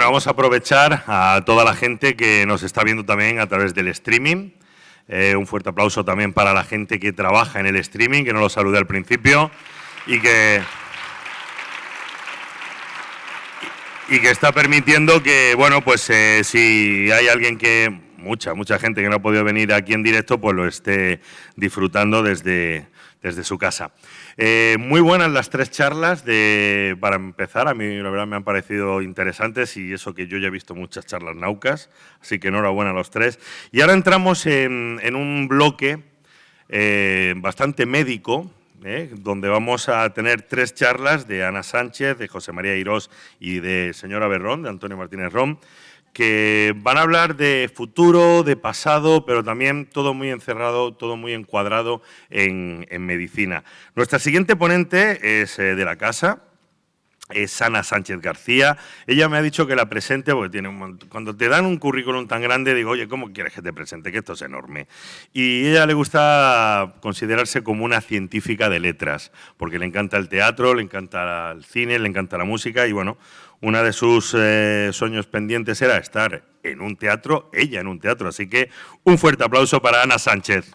vamos a aprovechar a toda la gente que nos está viendo también a través del streaming. Un fuerte aplauso también para la gente que trabaja en el streaming, que no lo saludé al principio, y que está permitiendo que, bueno, pues si hay alguien que, mucha gente que no ha podido venir aquí en directo, pues lo esté disfrutando desde su casa. Muy buenas las tres charlas. Para empezar, a mí la verdad me han parecido interesantes y eso que yo ya he visto muchas charlas naucas, así que enhorabuena a los tres. Y ahora entramos en un bloque bastante médico, donde vamos a tener tres charlas de Ana Sánchez, de José María Irós y de señora Berrón, de Antonio Martínez Rom, que van a hablar de futuro, de pasado, pero también todo muy encerrado, todo muy encuadrado en medicina. Nuestra siguiente ponente es de la casa, es Ana Sánchez García. Ella me ha dicho que la presente porque tiene cuando te dan un currículum tan grande, digo, oye, ¿cómo quieres que te presente? Que esto es enorme. Y a ella le gusta considerarse como una científica de letras, porque le encanta el teatro, le encanta el cine, le encanta la música y, bueno, una de sus sueños pendientes era estar en un teatro, ella en un teatro. Así que un fuerte aplauso para Ana Sánchez.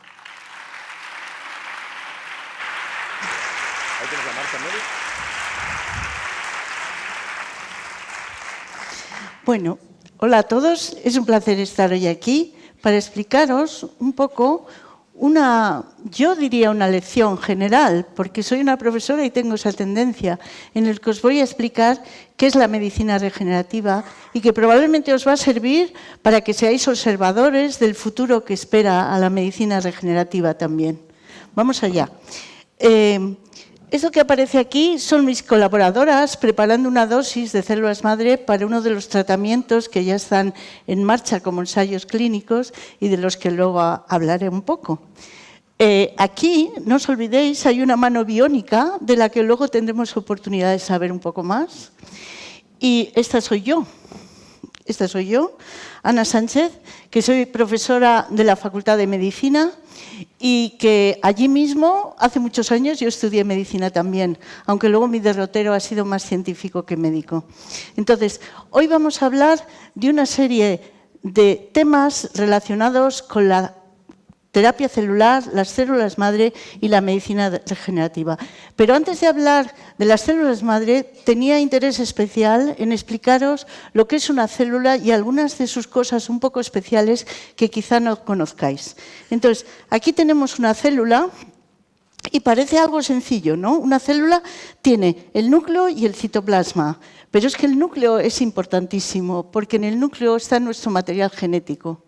Bueno, hola a todos. Es un placer estar hoy aquí para explicaros un poco yo diría una lección general, porque soy una profesora y tengo esa tendencia, en el que os voy a explicar qué es la medicina regenerativa y que probablemente os va a servir para que seáis observadores del futuro que espera a la medicina regenerativa también. Vamos allá. Esto que aparece aquí son mis colaboradoras preparando una dosis de células madre para uno de los tratamientos que ya están en marcha como ensayos clínicos y de los que luego hablaré un poco. Aquí, no os olvidéis, hay una mano biónica de la que luego tendremos oportunidad de saber un poco más. Y esta soy yo. Esta soy yo, Ana Sánchez, que soy profesora de la Facultad de Medicina y que allí mismo, hace muchos años, yo estudié medicina también, aunque luego mi derrotero ha sido más científico que médico. Entonces, hoy vamos a hablar de una serie de temas relacionados con la terapia celular, las células madre y la medicina regenerativa. Pero antes de hablar de las células madre, tenía interés especial en explicaros lo que es una célula y algunas de sus cosas un poco especiales que quizá no conozcáis. Entonces, aquí tenemos una célula y parece algo sencillo, ¿no? Una célula tiene el núcleo y el citoplasma, pero es que el núcleo es importantísimo porque en el núcleo está nuestro material genético.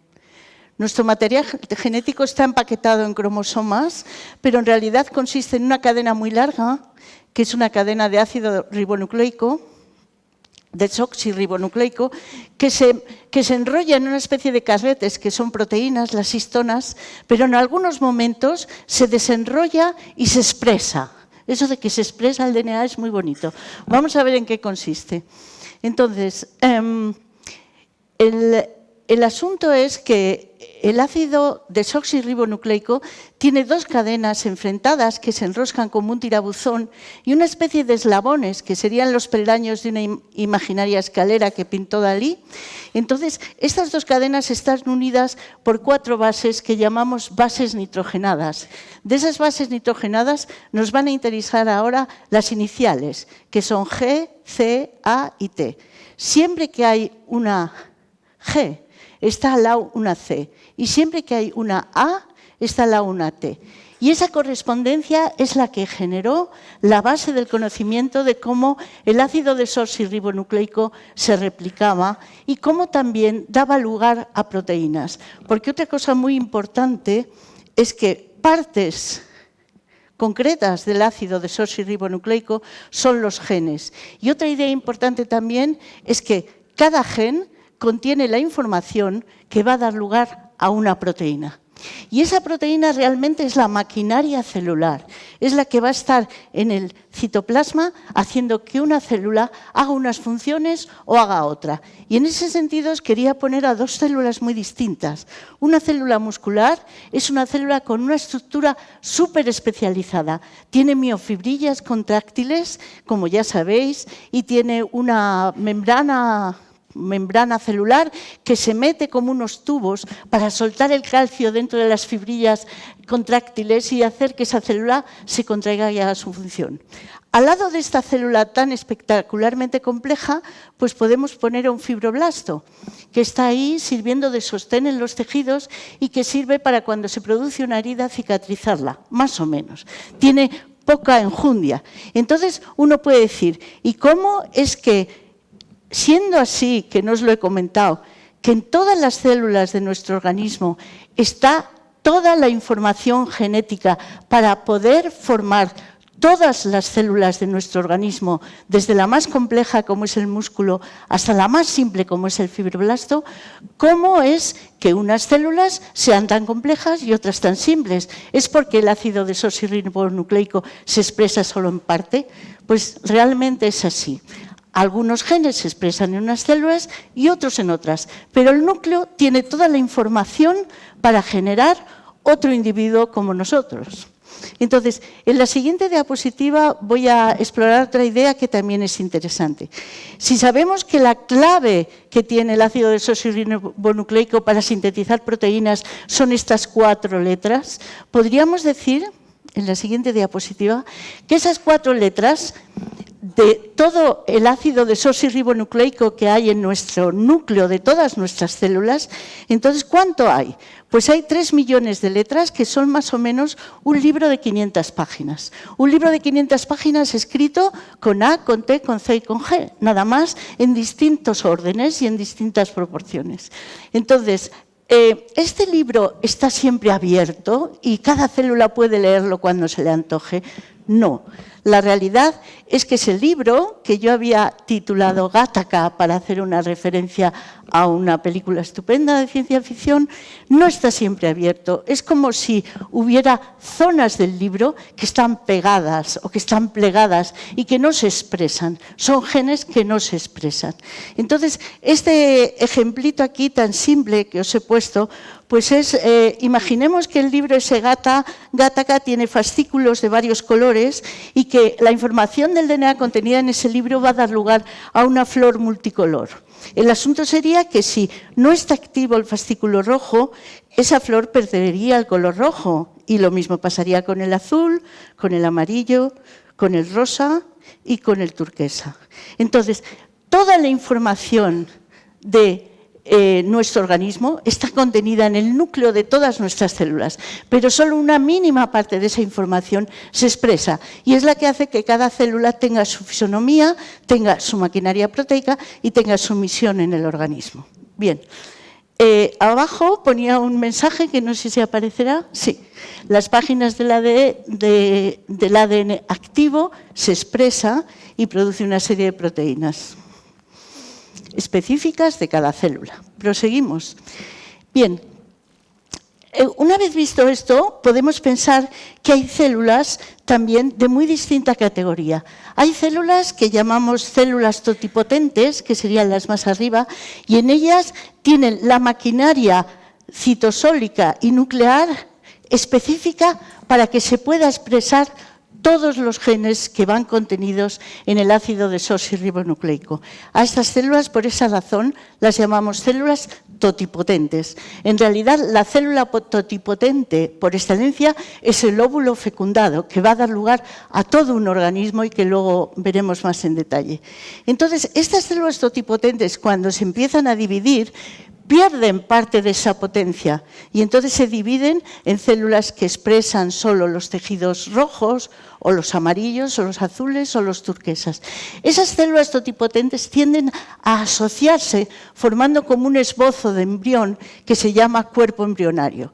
Nuestro material genético está empaquetado en cromosomas, pero en realidad consiste en una cadena muy larga, que es una cadena de ácido ribonucleico, desoxirribonucleico, que se enrolla en una especie de carretes que son proteínas, las histonas, pero en algunos momentos se desenrolla y se expresa. Eso de que se expresa el DNA es muy bonito. Vamos a ver en qué consiste. Entonces, el asunto es que el ácido desoxirribonucleico tiene dos cadenas enfrentadas que se enroscan como un tirabuzón y una especie de eslabones que serían los peldaños de una imaginaria escalera que pintó Dalí. Entonces, estas dos cadenas están unidas por 4 bases que llamamos bases nitrogenadas. De esas bases nitrogenadas nos van a interesar ahora las iniciales, que son G, C, A y T. Siempre que hay una G, está al lado una C, y siempre que hay una A, está al lado una T. Y esa correspondencia es la que generó la base del conocimiento de cómo el ácido desoxirribonucleico se replicaba y cómo también daba lugar a proteínas. Porque otra cosa muy importante es que partes concretas del ácido desoxirribonucleico son los genes. Y otra idea importante también es que cada gen contiene la información que va a dar lugar a una proteína. Y esa proteína realmente es la maquinaria celular, es la que va a estar en el citoplasma haciendo que una célula haga unas funciones o haga otra. Y en ese sentido os quería poner a dos células muy distintas. Una célula muscular es una célula con una estructura súper especializada. Tiene miofibrillas contráctiles, como ya sabéis, y tiene una membrana membrana celular que se mete como unos tubos para soltar el calcio dentro de las fibrillas contráctiles y hacer que esa célula se contraiga y haga su función. Al lado de esta célula tan espectacularmente compleja, pues podemos poner a un fibroblasto, que está ahí sirviendo de sostén en los tejidos y que sirve para cuando se produce una herida cicatrizarla, más o menos. Tiene poca enjundia. Entonces uno puede decir, ¿y cómo es que, siendo así, que no os lo he comentado, que en todas las células de nuestro organismo está toda la información genética para poder formar todas las células de nuestro organismo, desde la más compleja como es el músculo hasta la más simple como es el fibroblasto, cómo es que unas células sean tan complejas y otras tan simples? ¿Es porque el ácido desoxirribonucleico se expresa solo en parte? Pues realmente es así. Algunos genes se expresan en unas células y otros en otras, pero el núcleo tiene toda la información para generar otro individuo como nosotros. Entonces, en la siguiente diapositiva voy a explorar otra idea que también es interesante. Si sabemos que la clave que tiene el ácido desoxirribonucleico para sintetizar proteínas son estas 4 letras, podríamos decir, en la siguiente diapositiva, que esas 4 letras de todo el ácido desoxirribonucleico que hay en nuestro núcleo de todas nuestras células, entonces, ¿cuánto hay? Pues hay 3 millones de letras, que son más o menos un libro de 500 páginas. Un libro de 500 páginas escrito con A, con T, con C y con G, nada más, en distintos órdenes y en distintas proporciones. Entonces, ¿este libro está siempre abierto y cada célula puede leerlo cuando se le antoje? No. La realidad es que ese libro, que yo había titulado Gattaca para hacer una referencia a una película estupenda de ciencia ficción, no está siempre abierto. Es como si hubiera zonas del libro que están pegadas o que están plegadas y que no se expresan. Son genes que no se expresan. Entonces, este ejemplito aquí tan simple que os he puesto, pues es, imaginemos que el libro ese Gattaca tiene fascículos de varios colores y que la información del DNA contenida en ese libro va a dar lugar a una flor multicolor. El asunto sería que si no está activo el fascículo rojo, esa flor perdería el color rojo y lo mismo pasaría con el azul, con el amarillo, con el rosa y con el turquesa. Entonces, toda la información de nuestro organismo está contenida en el núcleo de todas nuestras células, pero solo una mínima parte de esa información se expresa y es la que hace que cada célula tenga su fisonomía, tenga su maquinaria proteica y tenga su misión en el organismo. Bien, abajo ponía un mensaje que no sé si aparecerá. Sí, las páginas del ADN activo se expresa y produce una serie de proteínas específicas de cada célula. Proseguimos. Bien, una vez visto esto, podemos pensar que hay células también de muy distinta categoría. Hay células que llamamos células totipotentes, que serían las más arriba, y en ellas tienen la maquinaria citosólica y nuclear específica para que se pueda expresar todos los genes que van contenidos en el ácido desoxirribonucleico. A estas células, por esa razón, las llamamos células totipotentes. En realidad, la célula totipotente, por excelencia, es el óvulo fecundado, que va a dar lugar a todo un organismo y que luego veremos más en detalle. Entonces, estas células totipotentes, cuando se empiezan a dividir, pierden parte de esa potencia y entonces se dividen en células que expresan solo los tejidos rojos o los amarillos o los azules o los turquesas. Esas células totipotentes tienden a asociarse formando como un esbozo de embrión que se llama cuerpo embrionario.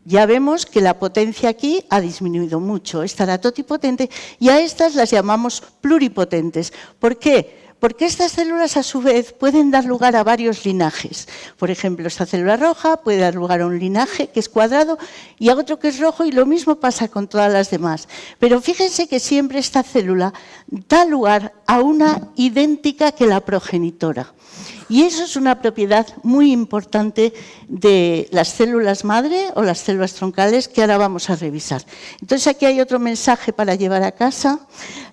Ya vemos que la potencia aquí ha disminuido mucho, esta era totipotente y a estas las llamamos pluripotentes. ¿Por qué? Porque estas células, a su vez, pueden dar lugar a varios linajes. Por ejemplo, esta célula roja puede dar lugar a un linaje que es cuadrado y a otro que es rojo, y lo mismo pasa con todas las demás. Pero fíjense que siempre esta célula da lugar a una idéntica que la progenitora. Y eso es una propiedad muy importante de las células madre o las células troncales que ahora vamos a revisar. Entonces aquí hay otro mensaje para llevar a casa.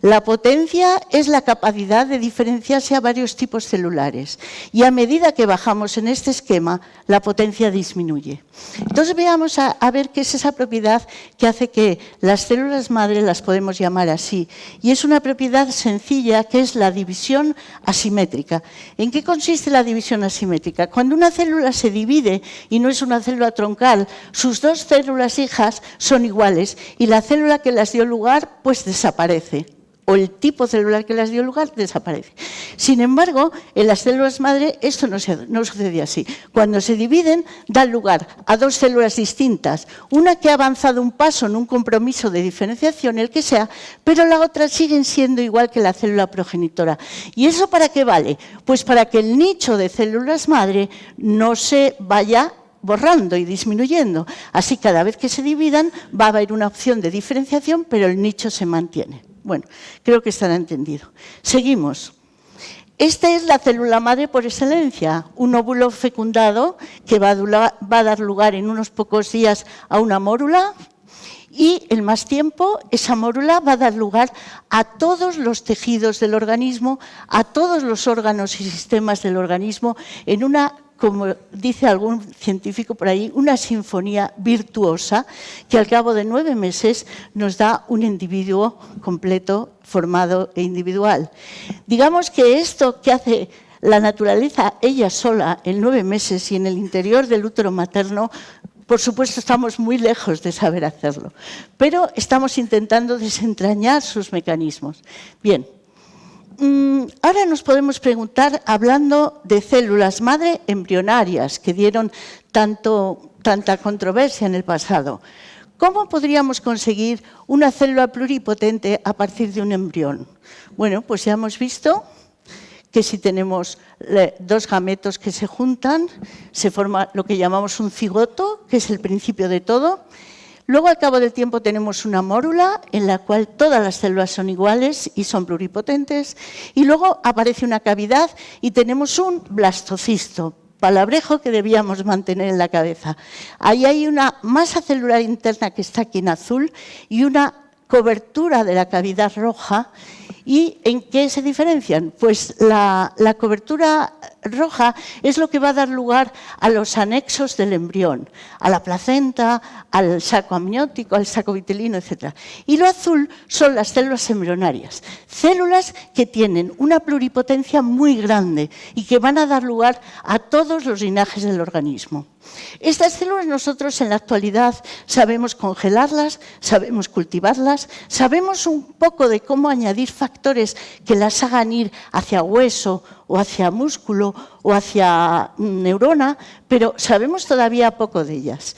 La potencia es la capacidad de diferenciarse a varios tipos celulares y a medida que bajamos en este esquema, la potencia disminuye. Entonces veamos a ver qué es esa propiedad que hace que las células madre las podemos llamar así. Y es una propiedad sencilla que es la división asimétrica. ¿En qué consiste la división asimétrica? Cuando una célula se divide y no es una célula troncal, sus dos células hijas son iguales y la célula que las dio lugar pues desaparece. O el tipo celular que las dio lugar desaparece. Sin embargo, en las células madre esto no sucede así. Cuando se dividen, dan lugar a dos células distintas. Una que ha avanzado un paso en un compromiso de diferenciación, el que sea, pero la otra siguen siendo igual que la célula progenitora. ¿Y eso para qué vale? Pues para que el nicho de células madre no se vaya borrando y disminuyendo. Así, cada vez que se dividan, va a haber una opción de diferenciación, pero el nicho se mantiene. Bueno, creo que estará entendido. Seguimos. Esta es la célula madre por excelencia, un óvulo fecundado que va a dar lugar en unos pocos días a una mórula y en más tiempo esa mórula va a dar lugar a todos los tejidos del organismo, a todos los órganos y sistemas del organismo en una, como dice algún científico por ahí, una sinfonía virtuosa que al cabo de 9 meses nos da un individuo completo, formado e individual. Digamos que esto que hace la naturaleza ella sola en 9 meses y en el interior del útero materno, por supuesto estamos muy lejos de saber hacerlo, pero estamos intentando desentrañar sus mecanismos. Bien. Ahora nos podemos preguntar, hablando de células madre embrionarias que dieron tanta controversia en el pasado, ¿cómo podríamos conseguir una célula pluripotente a partir de un embrión? Bueno, pues ya hemos visto que si tenemos dos gametos que se juntan, se forma lo que llamamos un cigoto, que es el principio de todo. Luego, al cabo del tiempo, tenemos una mórula en la cual todas las células son iguales y son pluripotentes. Y luego aparece una cavidad y tenemos un blastocisto, palabrejo que debíamos mantener en la cabeza. Ahí hay una masa celular interna que está aquí en azul y una cobertura de la cavidad roja. ¿Y en qué se diferencian? Pues la cobertura roja es lo que va a dar lugar a los anexos del embrión, a la placenta, al saco amniótico, al saco vitelino, etc. Y lo azul son las células embrionarias, células que tienen una pluripotencia muy grande y que van a dar lugar a todos los linajes del organismo. Estas células nosotros en la actualidad sabemos congelarlas, sabemos cultivarlas, sabemos un poco de cómo añadir factores que las hagan ir hacia hueso o hacia músculo o hacia neurona, pero sabemos todavía poco de ellas.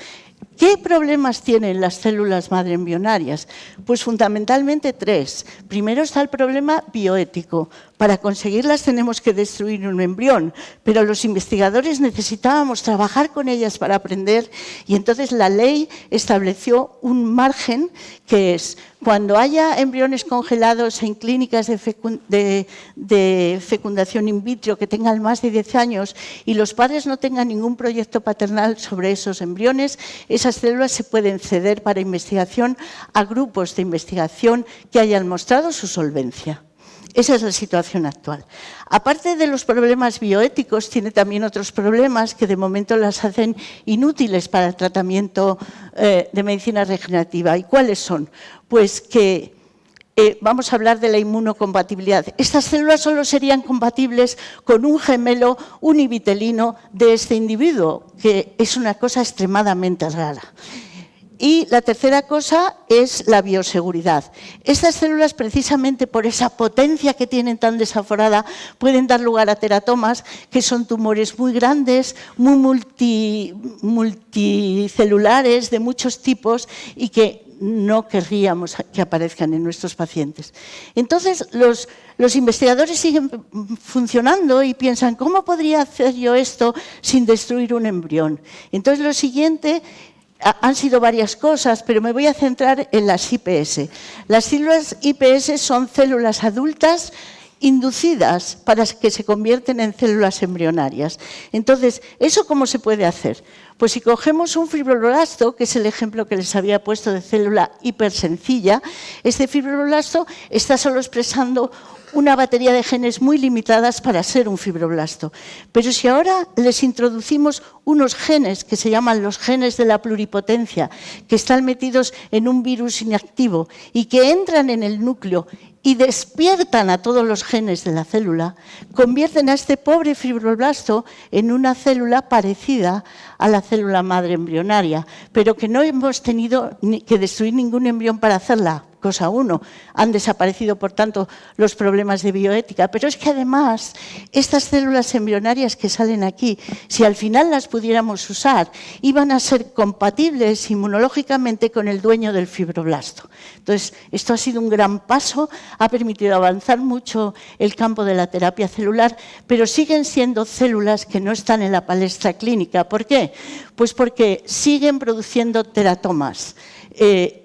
¿Qué problemas tienen las células madre embrionarias? Pues fundamentalmente 3. Primero está el problema bioético. Para conseguirlas tenemos que destruir un embrión, pero los investigadores necesitábamos trabajar con ellas para aprender y entonces la ley estableció un margen que es cuando haya embriones congelados en clínicas de fecundación in vitro que tengan más de 10 años y los padres no tengan ningún proyecto paternal sobre esos embriones, esas células se pueden ceder para investigación a grupos de investigación que hayan mostrado su solvencia. Esa es la situación actual. Aparte de los problemas bioéticos, tiene también otros problemas que de momento las hacen inútiles para el tratamiento de medicina regenerativa. ¿Y cuáles son? Pues que vamos a hablar de la inmunocompatibilidad. Estas células solo serían compatibles con un gemelo univitelino de este individuo, que es una cosa extremadamente rara. Y la tercera cosa es la bioseguridad. Estas células, precisamente por esa potencia que tienen tan desaforada, pueden dar lugar a teratomas, que son tumores muy grandes, muy multicelulares, de muchos tipos, y que no querríamos que aparezcan en nuestros pacientes. Entonces, los investigadores siguen funcionando y piensan, ¿cómo podría hacer yo esto sin destruir un embrión? Entonces, lo siguiente han sido varias cosas, pero me voy a centrar en las IPS. Las células IPS son células adultas inducidas para que se convierten en células embrionarias. Entonces, ¿eso cómo se puede hacer? Pues si cogemos un fibroblasto, que es el ejemplo que les había puesto de célula hipersencilla, este fibroblasto está solo expresando una batería de genes muy limitadas para ser un fibroblasto. Pero si ahora les introducimos unos genes que se llaman los genes de la pluripotencia, que están metidos en un virus inactivo y que entran en el núcleo y despiertan a todos los genes de la célula, convierten a este pobre fibroblasto en una célula parecida a la célula madre embrionaria, pero que no hemos tenido que destruir ningún embrión para hacerla. Cosa uno, han desaparecido, por tanto, los problemas de bioética. Pero es que además, estas células embrionarias que salen aquí, si al final las pudiéramos usar, iban a ser compatibles inmunológicamente con el dueño del fibroblasto. Entonces, esto ha sido un gran paso, ha permitido avanzar mucho el campo de la terapia celular, pero siguen siendo células que no están en la palestra clínica. ¿Por qué? Pues porque siguen produciendo teratomas.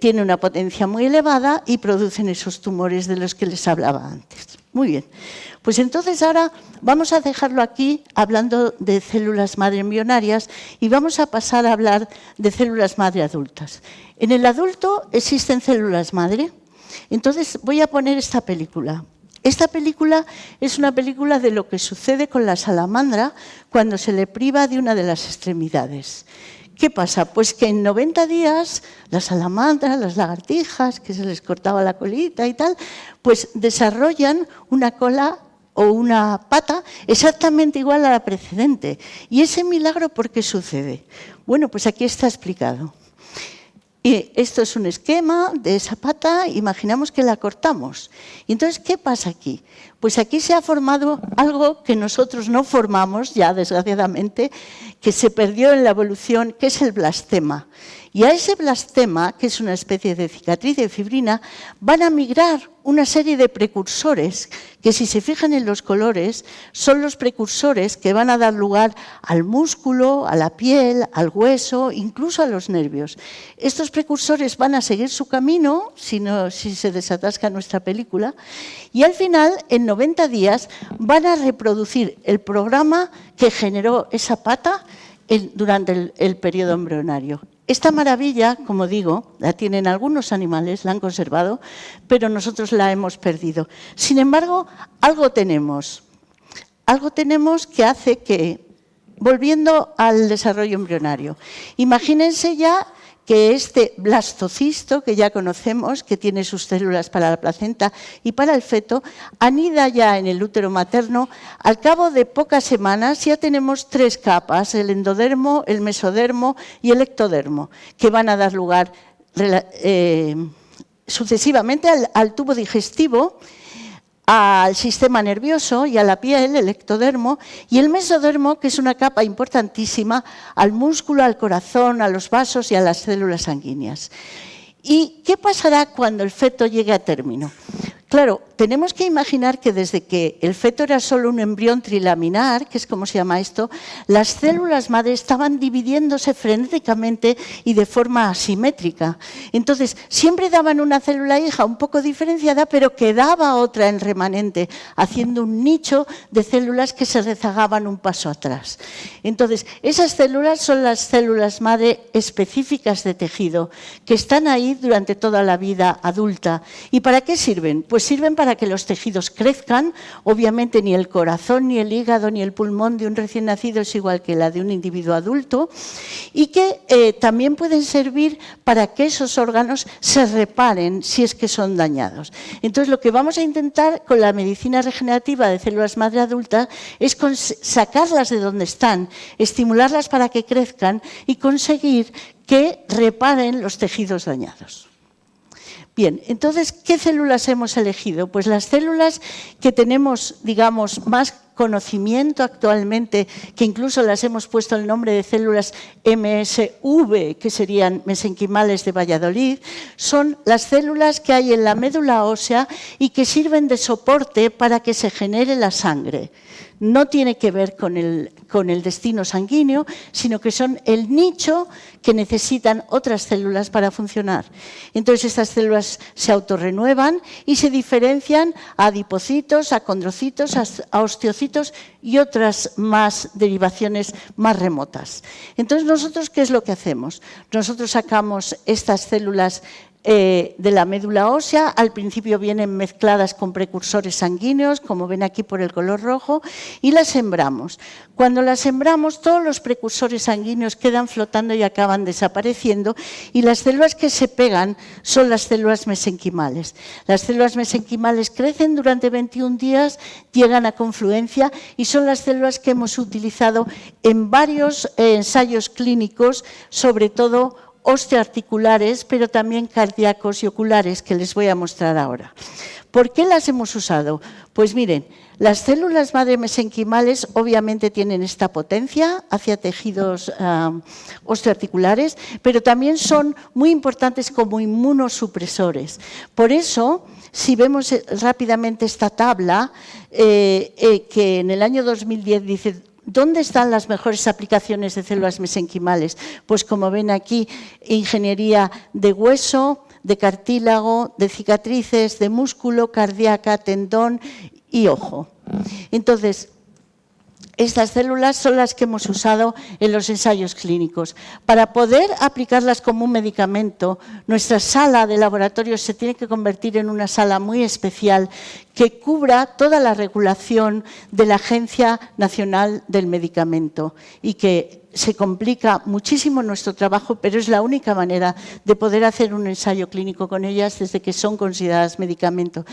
Tiene una potencia muy elevada y producen esos tumores de los que les hablaba antes. Muy bien, pues entonces ahora vamos a dejarlo aquí hablando de células madre embrionarias y vamos a pasar a hablar de células madre adultas. En el adulto existen células madre, entonces voy a poner esta película. Esta película es una película de lo que sucede con la salamandra cuando se le priva de una de las extremidades. ¿Qué pasa? Pues que en 90 días las salamandras, las lagartijas, que se les cortaba la colita y tal, pues desarrollan una cola o una pata exactamente igual a la precedente. ¿Y ese milagro por qué sucede? Bueno, pues aquí está explicado. Y esto es un esquema de esa pata, imaginamos que la cortamos. Y entonces, ¿qué pasa aquí? Pues aquí se ha formado algo que nosotros no formamos, ya desgraciadamente, que se perdió en la evolución, que es el blastema. Y a ese blastema, que es una especie de cicatriz de fibrina, van a migrar una serie de precursores que, si se fijan en los colores, son los precursores que van a dar lugar al músculo, a la piel, al hueso, incluso a los nervios. Estos precursores van a seguir su camino, si se desatasca nuestra película, y al final, en 90 días, van a reproducir el programa que generó esa pata durante el periodo embrionario. Esta maravilla, como digo, la tienen algunos animales, la han conservado, pero nosotros la hemos perdido. Sin embargo, algo tenemos que hace que, volviendo al desarrollo embrionario, imagínense ya que este blastocisto, que ya conocemos, que tiene sus células para la placenta y para el feto, anida ya en el útero materno. Al cabo de pocas semanas ya tenemos 3 capas, el endodermo, el mesodermo y el ectodermo, que van a dar lugar sucesivamente al tubo digestivo, al sistema nervioso y a la piel, el ectodermo, y el mesodermo, que es una capa importantísima, al músculo, al corazón, a los vasos y a las células sanguíneas. ¿Y qué pasará cuando el feto llegue a término? Claro, tenemos que imaginar que desde que el feto era solo un embrión trilaminar, que es como se llama esto, las células madre estaban dividiéndose frenéticamente y de forma asimétrica. Entonces, siempre daban una célula hija un poco diferenciada, pero quedaba otra en remanente, haciendo un nicho de células que se rezagaban un paso atrás. Entonces, esas células son las células madre específicas de tejido, que están ahí durante toda la vida adulta. ¿Y para qué sirven? Pues sirven para que los tejidos crezcan. Obviamente ni el corazón, ni el hígado, ni el pulmón de un recién nacido es igual que la de un individuo adulto, y que también pueden servir para que esos órganos se reparen si es que son dañados. Entonces, lo que vamos a intentar con la medicina regenerativa de células madre adultas es sacarlas de donde están, estimularlas para que crezcan y conseguir que reparen los tejidos dañados. Bien, entonces, ¿qué células hemos elegido? Pues las células que tenemos, digamos, más conocimiento actualmente, que incluso las hemos puesto el nombre de células MSV, que serían mesenquimales de Valladolid, son las células que hay en la médula ósea y que sirven de soporte para que se genere la sangre. no tiene que ver con el destino sanguíneo, sino que son el nicho que necesitan otras células para funcionar. Entonces, estas células se autorrenuevan y se diferencian a adipocitos, a condrocitos, a osteocitos y otras más derivaciones más remotas. Entonces, nosotros, ¿qué es lo que hacemos? Nosotros sacamos estas células de la médula ósea, al principio vienen mezcladas con precursores sanguíneos, como ven aquí por el color rojo, y las sembramos. Cuando las sembramos, todos los precursores sanguíneos quedan flotando y acaban desapareciendo, y las células que se pegan son las células mesenquimales. Las células mesenquimales crecen durante 21 días, llegan a confluencia y son las células que hemos utilizado en varios ensayos clínicos, sobre todo osteoarticulares, pero también cardíacos y oculares, que les voy a mostrar ahora. ¿Por qué las hemos usado? Pues miren, las células madre mesenquimales obviamente tienen esta potencia hacia tejidos osteoarticulares, pero también son muy importantes como inmunosupresores. Por eso, si vemos rápidamente esta tabla, que en el año 2010 dice ¿dónde están las mejores aplicaciones de células mesenquimales? Pues como ven aquí, ingeniería de hueso, de cartílago, de cicatrices, de músculo, cardíaca, tendón y ojo. Entonces, estas células son las que hemos usado en los ensayos clínicos. Para poder aplicarlas como un medicamento, nuestra sala de laboratorio se tiene que convertir en una sala muy especial que cubra toda la regulación de la Agencia Nacional del Medicamento y que se complica muchísimo nuestro trabajo, pero es la única manera de poder hacer un ensayo clínico con ellas desde que son consideradas medicamento.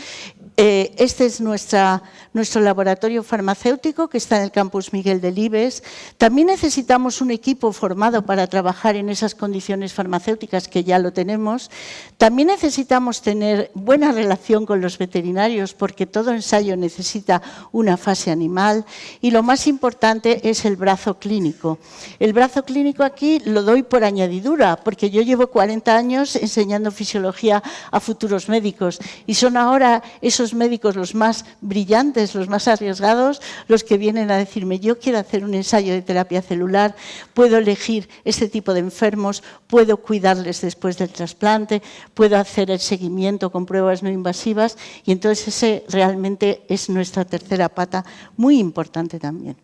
Este es nuestro laboratorio farmacéutico que está en el campus Miguel Delibes. También necesitamos un equipo formado para trabajar en esas condiciones farmacéuticas que ya lo tenemos. También necesitamos tener buena relación con los veterinarios porque todo ensayo necesita una fase animal y lo más importante es el brazo clínico. El brazo clínico aquí lo doy por añadidura porque yo llevo 40 años enseñando fisiología a futuros médicos y son ahora esos médicos los más brillantes, los más arriesgados, los que vienen a decirme yo quiero hacer un ensayo de terapia celular, puedo elegir este tipo de enfermos, puedo cuidarles después del trasplante, puedo hacer el seguimiento con pruebas no invasivas y entonces ese realmente es nuestra tercera pata, muy importante también.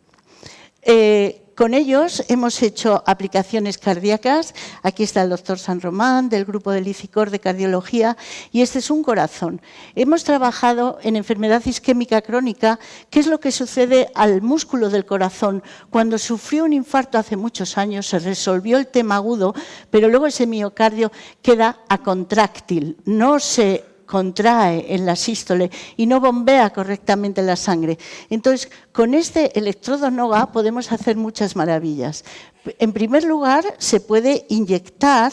Con ellos hemos hecho aplicaciones cardíacas. Aquí está el doctor San Román del grupo del ICICOR de cardiología y este es un corazón. Hemos trabajado en enfermedad isquémica crónica, que es lo que sucede al músculo del corazón. Cuando sufrió un infarto hace muchos años se resolvió el tema agudo, pero luego ese miocardio queda acontráctil, no se contrae en la sístole y no bombea correctamente la sangre. Entonces, con este electrodo NOGA podemos hacer muchas maravillas. En primer lugar, se puede inyectar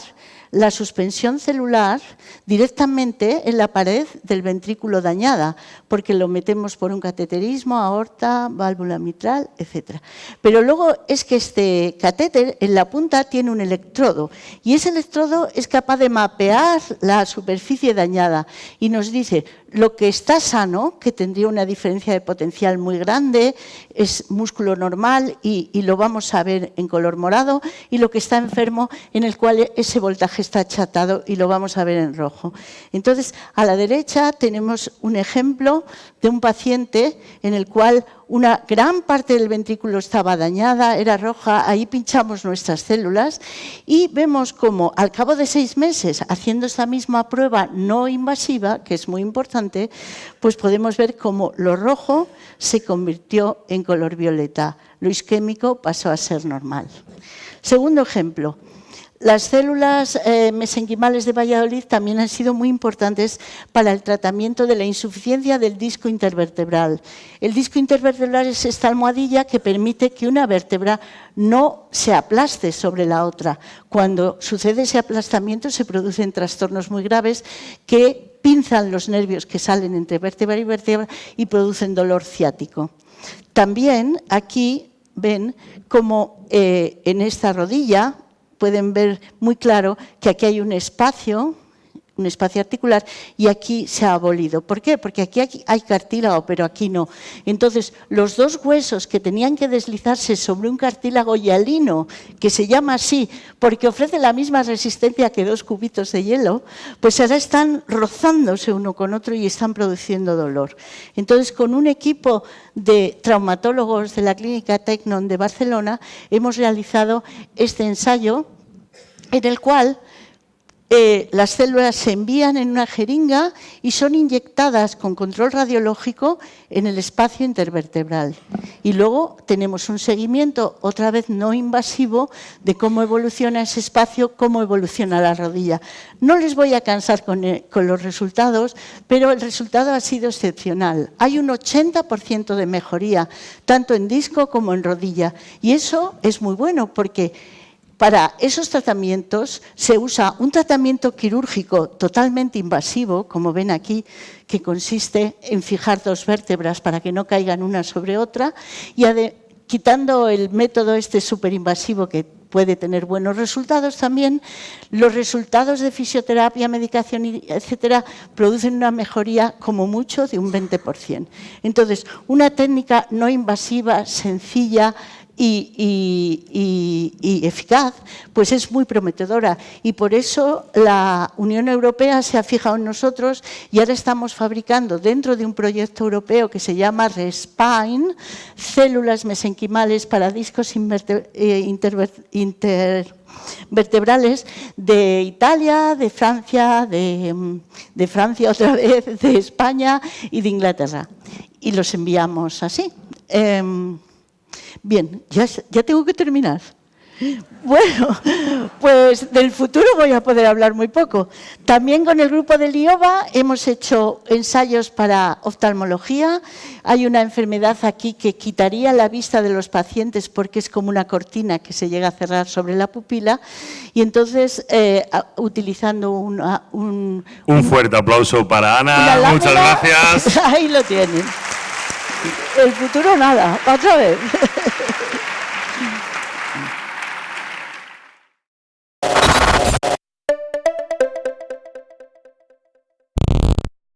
la suspensión celular directamente en la pared del ventrículo dañada, porque lo metemos por un cateterismo, aorta, válvula mitral, etc. Pero luego es que este catéter en la punta tiene un electrodo y ese electrodo es capaz de mapear la superficie dañada y nos dice lo que está sano, que tendría una diferencia de potencial muy grande, es músculo normal y lo vamos a ver en color morado, y lo que está enfermo en el cual ese voltaje está achatado y lo vamos a ver en rojo. Entonces, a la derecha tenemos un ejemplo de un paciente en el cual una gran parte del ventrículo estaba dañada, era roja, ahí pinchamos nuestras células y vemos como al cabo de 6 meses, haciendo esta misma prueba no invasiva, que es muy importante, pues podemos ver cómo lo rojo se convirtió en color violeta, lo isquémico pasó a ser normal. Segundo ejemplo. Las células mesenquimales de Valladolid también han sido muy importantes para el tratamiento de la insuficiencia del disco intervertebral. El disco intervertebral es esta almohadilla que permite que una vértebra no se aplaste sobre la otra. Cuando sucede ese aplastamiento se producen trastornos muy graves que pinzan los nervios que salen entre vértebra y vértebra y producen dolor ciático. También aquí ven como en esta rodilla pueden ver muy claro que aquí hay un espacio un espacio articular, y aquí se ha abolido. ¿Por qué? Porque aquí hay cartílago, pero aquí no. Entonces, los dos huesos que tenían que deslizarse sobre un cartílago hialino, que se llama así porque ofrece la misma resistencia que 2 cubitos de hielo, pues ahora están rozándose uno con otro y están produciendo dolor. Entonces, con un equipo de traumatólogos de la Clínica Tecnon de Barcelona, hemos realizado este ensayo en el cual las células se envían en una jeringa y son inyectadas con control radiológico en el espacio intervertebral. Y luego tenemos un seguimiento, otra vez no invasivo, de cómo evoluciona ese espacio, cómo evoluciona la rodilla. No les voy a cansar con los resultados, pero el resultado ha sido excepcional. Hay un 80% de mejoría, tanto en disco como en rodilla. Y eso es muy bueno porque para esos tratamientos se usa un tratamiento quirúrgico totalmente invasivo, como ven aquí, que consiste en fijar 2 vértebras para que no caigan una sobre otra, y quitando el método este superinvasivo que puede tener buenos resultados también, los resultados de fisioterapia, medicación, etcétera, producen una mejoría como mucho de un 20%. Entonces, una técnica no invasiva, sencilla, y eficaz, pues es muy prometedora. Y por eso la Unión Europea se ha fijado en nosotros y ahora estamos fabricando dentro de un proyecto europeo que se llama RESPINE, células mesenquimales para discos intervertebrales de Italia, de Francia, de Francia otra vez, de España y de Inglaterra. Y los enviamos así. Bien, ya tengo que terminar. Bueno, pues del futuro voy a poder hablar muy poco. También con el grupo de LIOBA hemos hecho ensayos para oftalmología. Hay una enfermedad aquí que quitaría la vista de los pacientes porque es como una cortina que se llega a cerrar sobre la pupila. Y entonces, utilizando un fuerte aplauso para Ana. Muchas gracias. Ahí lo tienen. El futuro nada, otra vez.